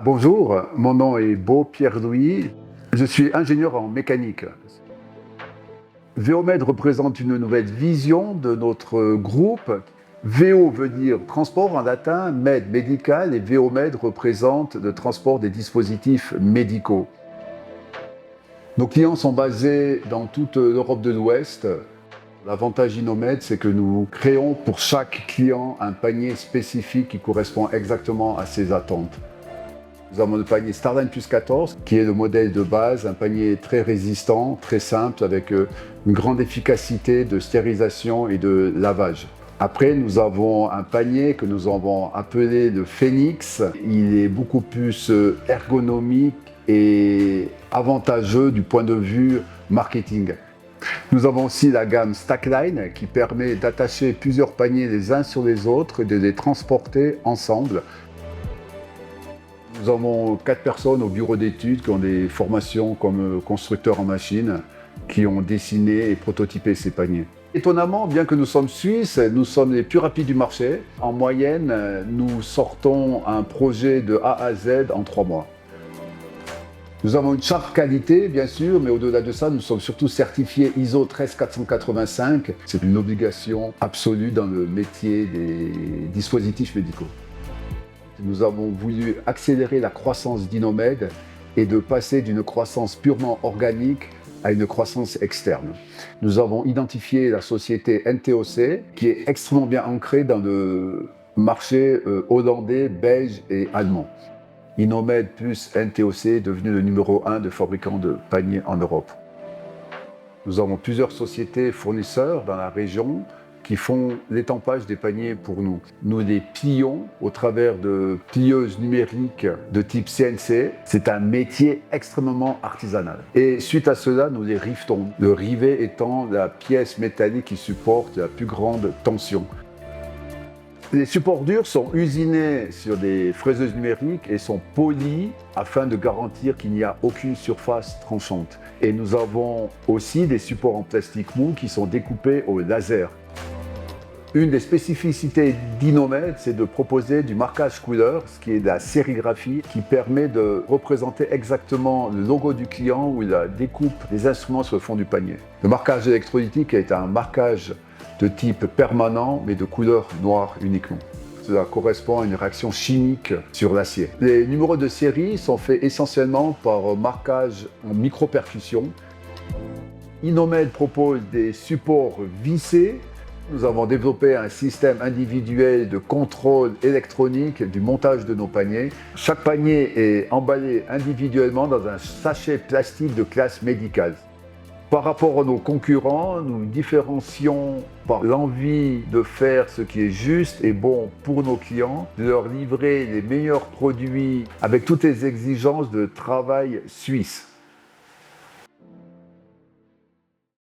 Bonjour, mon nom est Beau Pierre-Louis. Je suis ingénieur en mécanique. Veomed représente une nouvelle vision de notre groupe. VO veut dire transport en latin, med médical, et Veomed représente le transport des dispositifs médicaux. Nos clients sont basés dans toute l'Europe de l'Ouest. L'avantage Inomed, c'est que nous créons pour chaque client un panier spécifique qui correspond exactement à ses attentes. Nous avons le panier Starline Plus 14, qui est le modèle de base, un panier très résistant, très simple, avec une grande efficacité de stérilisation et de lavage. Après, nous avons un panier que nous avons appelé le Phoenix. Il est beaucoup plus ergonomique et avantageux du point de vue marketing. Nous avons aussi la gamme Stackline qui permet d'attacher plusieurs paniers les uns sur les autres et de les transporter ensemble. Nous avons 4 personnes au bureau d'études qui ont des formations comme constructeurs en machines, qui ont dessiné et prototypé ces paniers. Étonnamment, bien que nous sommes suisses, nous sommes les plus rapides du marché. En moyenne, nous sortons un projet de A à Z en 3 mois. Nous avons une charte qualité, bien sûr, mais au-delà de ça, nous sommes surtout certifiés ISO 13485. C'est une obligation absolue dans le métier des dispositifs médicaux. Nous avons voulu accélérer la croissance d'Inomed et de passer d'une croissance purement organique à une croissance externe. Nous avons identifié la société NTOC qui est extrêmement bien ancrée dans le marché hollandais, belge et allemand. Inomed plus NTOC est devenu le numéro 1 de fabricants de paniers en Europe. Nous avons plusieurs sociétés fournisseurs dans la région qui font l'étampage des paniers pour nous. Nous les plions au travers de plieuses numériques de type CNC. C'est un métier extrêmement artisanal. Et suite à cela, nous les rivetons. Le rivet étant la pièce métallique qui supporte la plus grande tension. Les supports durs sont usinés sur des fraiseuses numériques et sont polis afin de garantir qu'il n'y a aucune surface tranchante. Et nous avons aussi des supports en plastique mou qui sont découpés au laser. Une des spécificités d'Inomed, c'est de proposer du marquage couleur, ce qui est de la sérigraphie, qui permet de représenter exactement le logo du client ou la découpe des instruments sur le fond du panier. Le marquage électrolytique est un marquage de type permanent, mais de couleur noire uniquement. Cela correspond à une réaction chimique sur l'acier. Les numéros de série sont faits essentiellement par marquage en micro-percussion. Inomed propose des supports vissés. Nous avons développé un système individuel de contrôle électronique du montage de nos paniers. Chaque panier est emballé individuellement dans un sachet plastique de classe médicale. Par rapport à nos concurrents, nous différencions par l'envie de faire ce qui est juste et bon pour nos clients, de leur livrer les meilleurs produits avec toutes les exigences de travail suisse.